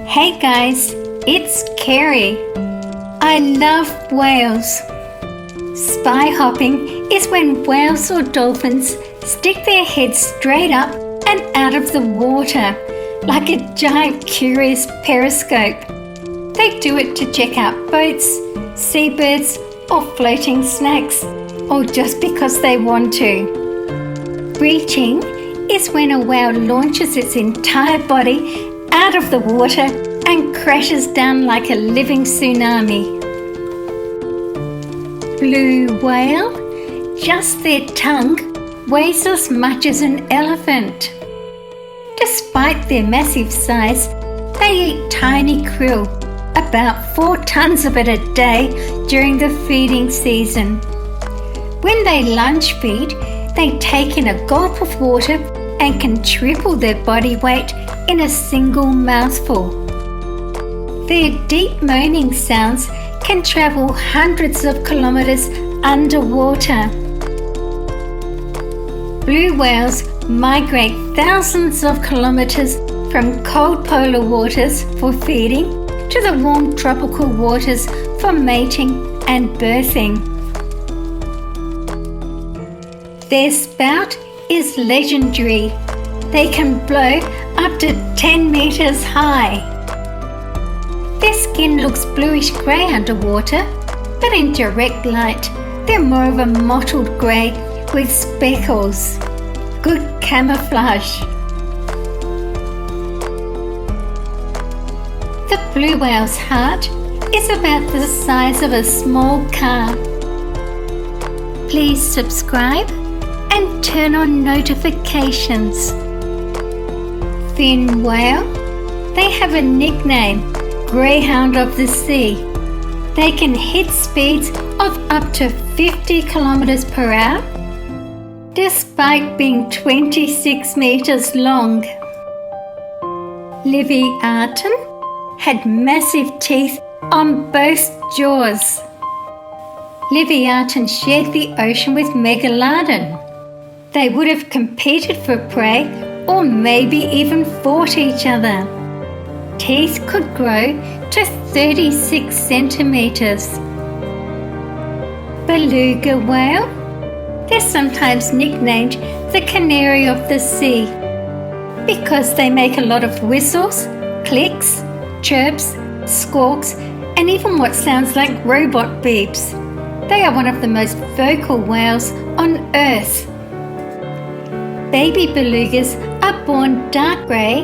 Hey guys, it's Kerry. I love whales. Spy hopping is when whales or dolphins stick their heads straight up and out of the water like a giant curious periscope. They do it to check out boats, seabirds or floating snacks, or just because they want to. Breaching is when a whale launches its entire body out of the water and crashes down like a living tsunami. Blue whale, just their tongue weighs as much as an elephant. Despite their massive size, they eat tiny krill, about 4 tons of it a day during the feeding season. When they lunge feed, they take in a gulp of water and can triple their body weight in a single mouthful. Their deep moaning sounds can travel hundreds of kilometers underwater. Blue whales migrate thousands of kilometers from cold polar waters for feeding to the warm tropical waters for mating and birthing. Their spout is legendary. They can blow up to 10 meters high. Their skin looks bluish grey underwater, but in direct light, they're more of a mottled grey with speckles. Good camouflage. The blue whale's heart is about the size of a small car. Please subscribe and turn on notifications. Fin whale, they have a nickname, Greyhound of the Sea. They can hit speeds of up to 50 kilometers per hour, despite being 26 meters long. Leviathan had massive teeth on both jaws. Leviathan shared the ocean with Megalodon. They would have competed for prey or maybe even fought each other. Teeth could grow to 36 centimeters. Beluga whale, they're sometimes nicknamed the canary of the sea because they make a lot of whistles, clicks, chirps, squawks, and even what sounds like robot beeps. They are one of the most vocal whales on Earth. Baby belugas are born dark grey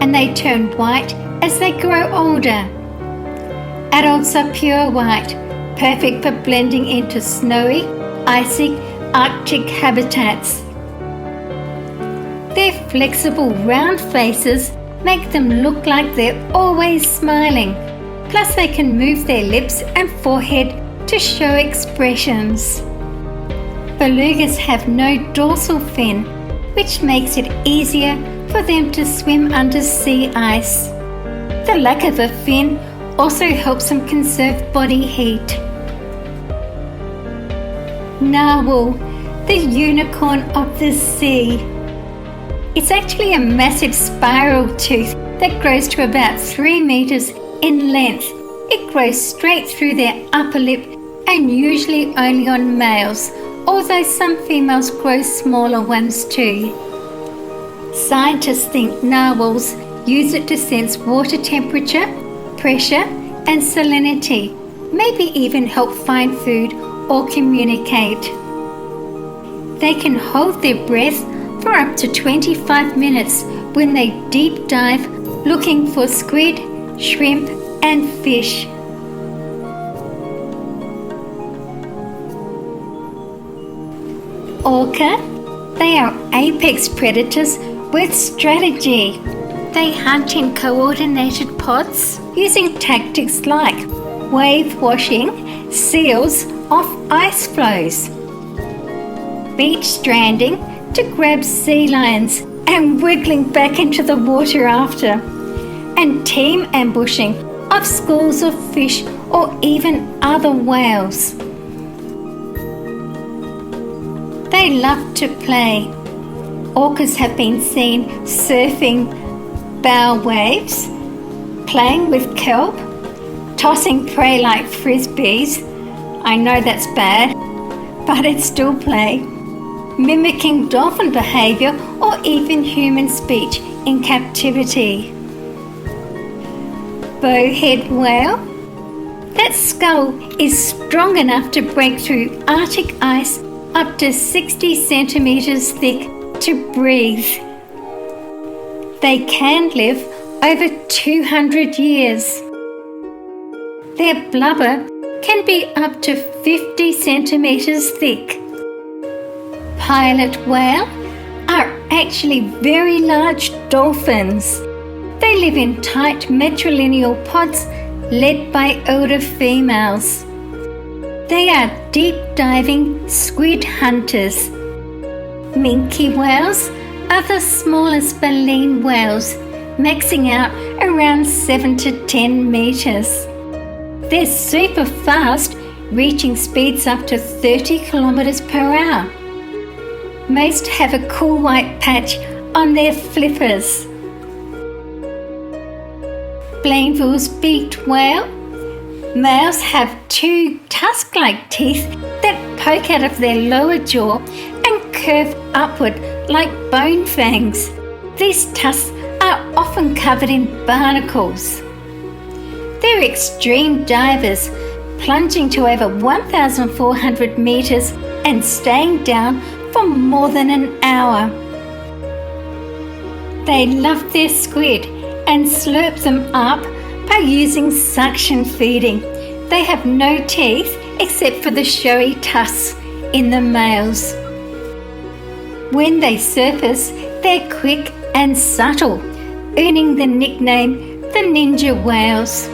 and they turn white as they grow older. Adults are pure white, perfect for blending into snowy, icy, Arctic habitats. Their flexible round faces make them look like they're always smiling. Plus they can move their lips and forehead to show expressions. Belugas have no dorsal fin, which makes it easier for them to swim under sea ice. The lack of a fin also helps them conserve body heat. Narwhal, the unicorn of the sea. It's actually a massive spiral tooth that grows to about 3 meters in length. It grows straight through their upper lip and usually only on males, although some females grow smaller ones too. Scientists think narwhals use it to sense water temperature, pressure and salinity, maybe even help find food or communicate. They can hold their breath for up to 25 minutes when they deep dive looking for squid, shrimp and fish. Orca, they are apex predators with strategy. They hunt in coordinated pods using tactics like wave washing seals off ice floes, beach stranding to grab sea lions and wiggling back into the water after, and team ambushing of schools of fish or even other whales. They love to play. Orcas have been seen surfing bow waves, playing with kelp, tossing prey like frisbees. I know that's bad, but it's still play. Mimicking dolphin behaviour or even human speech in captivity. Bowhead Whale. That skull is strong enough to break through Arctic ice up to 60 centimetres thick to breathe. They can live over 200 years. Their blubber can be up to 50 centimetres thick. Pilot whale are actually very large dolphins. They live in tight matrilineal pods led by older females. They are deep-diving squid hunters. Minke whales are the smallest baleen whales, maxing out around 7 to 10 metres. They're super fast, reaching speeds up to 30 kilometres per hour. Most have a cool white patch on their flippers. Blainville's beaked whale. Males have 2 tusk-like teeth that poke out of their lower jaw and curve upward like bone fangs. These tusks are often covered in barnacles. They're extreme divers, plunging to over 1,400 metres and staying down for more than an hour. They love their squid and slurp them up by using suction feeding. They have no teeth except for the showy tusks in the males. When they surface, they're quick and subtle, earning the nickname the ninja whales.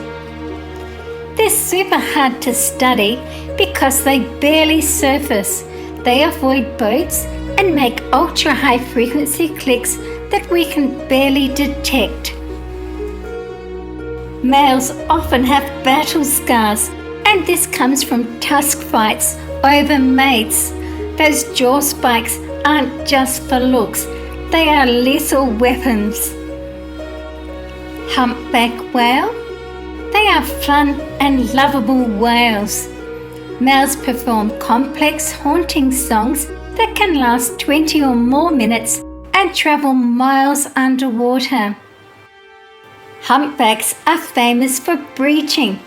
They're super hard to study because they barely surface. They avoid boats and make ultra-high frequency clicks that we can barely detect. Males often have battle scars, and this comes from tusk fights over mates. Those jaw spikes aren't just for looks, they are lethal weapons. Humpback whale. They are fun and lovable whales. Males perform complex haunting songs that can last 20 or more minutes and travel miles underwater. Humpbacks are famous for breaching.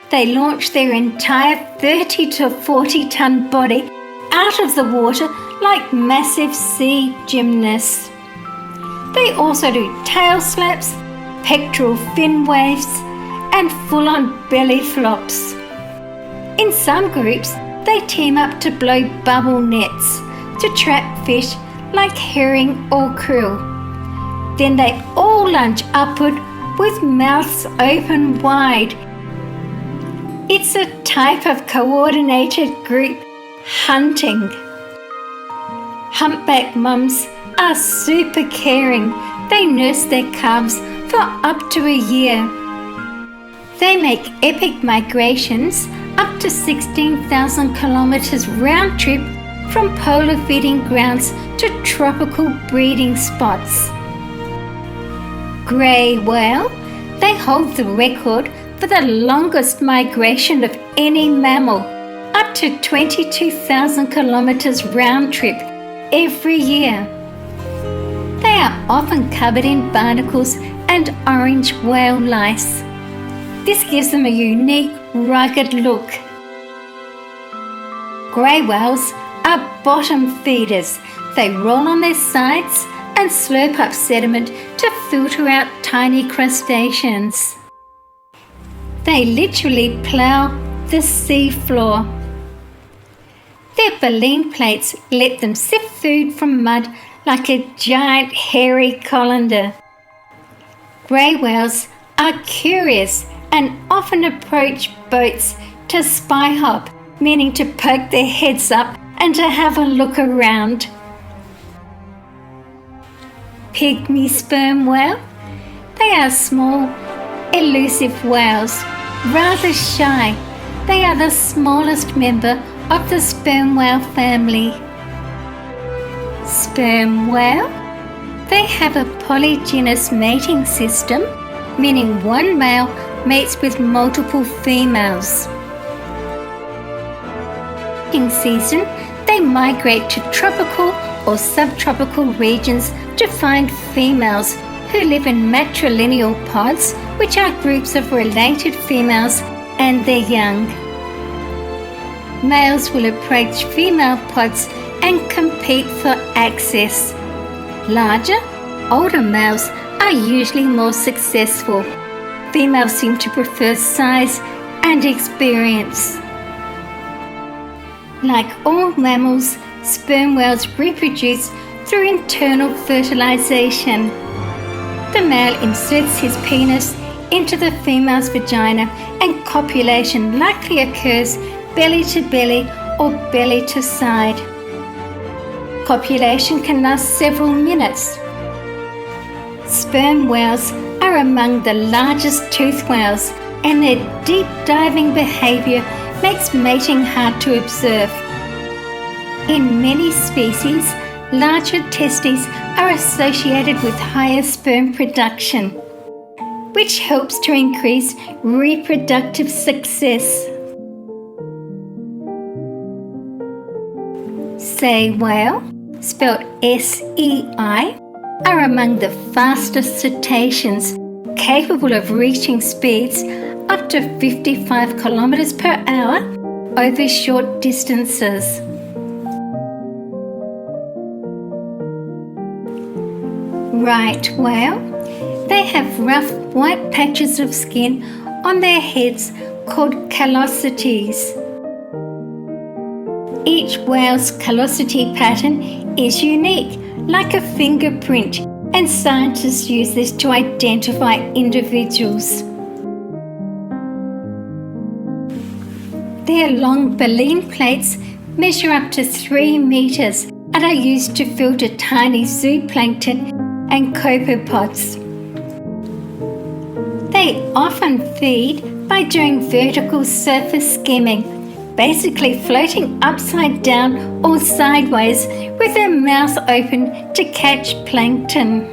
They launch their entire 30 to 40 ton body out of the water like massive sea gymnasts. They also do tail slaps, pectoral fin waves, and full-on belly flops. In some groups, they team up to blow bubble nets to trap fish like herring or krill. Then they all lunge upward with mouths open wide. It's a type of coordinated group hunting. Humpback mums are super caring. They nurse their cubs for up to a year. They make epic migrations up to 16,000 kilometres round trip from polar feeding grounds to tropical breeding spots. Grey whale. They hold the record for the longest migration of any mammal, up to 22,000 kilometres round trip every year. They are often covered in barnacles and orange whale lice. This gives them a unique, rugged look. Grey whales are bottom feeders. They roll on their sides and slurp up sediment to filter out tiny crustaceans. They literally plough the sea floor. Their baleen plates let them sift food from mud like a giant hairy colander. Grey whales are curious and often approach boats to spy hop, meaning to poke their heads up and to have a look around. Pygmy Sperm Whale. They are small, elusive whales, rather shy. They are the smallest member of the sperm whale family. Sperm whale. They have a polygynous mating system meaning one male mates with multiple females. In season, they migrate to tropical or subtropical regions to find females who live in matrilineal pods, which are groups of related females and their young. Males will approach female pods and compete for access. Larger, older males are usually more successful. Females seem to prefer size and experience. Like all mammals, sperm whales reproduce through internal fertilization. The male inserts his penis into the female's vagina and copulation likely occurs belly to belly or belly to side. Copulation can last several minutes. Sperm whales are among the largest toothed whales, and their deep diving behaviour makes mating hard to observe. In many species, larger testes are associated with higher sperm production, which helps to increase reproductive success. Sei whale, spelled S-E-I, are among the fastest cetaceans, capable of reaching speeds up to 55 kilometers per hour over short distances. Right whale. They have rough white patches of skin on their heads called callosities. Each whale's callosity pattern is unique, like a fingerprint, and scientists use this to identify individuals. Their long baleen plates measure up to 3 meters and are used to filter tiny zooplankton and copepods. They often feed by doing vertical surface skimming, basically floating upside down or sideways with their mouth open to catch plankton.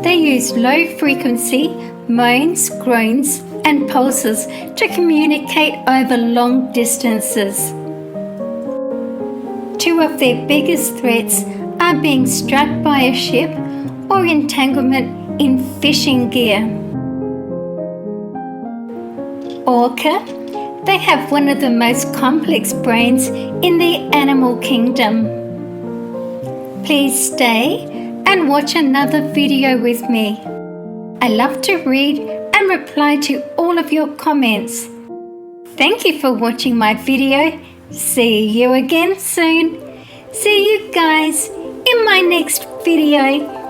They use low-frequency moans, groans, and pulses to communicate over long distances. Two of their biggest threats are being struck by a ship or entanglement in fishing gear. Orca. They have one of the most complex brains in the animal kingdom. Please stay and watch another video with me. I love to read and reply to all of your comments. Thank you for watching my video. See you again soon. See you guys in my next video.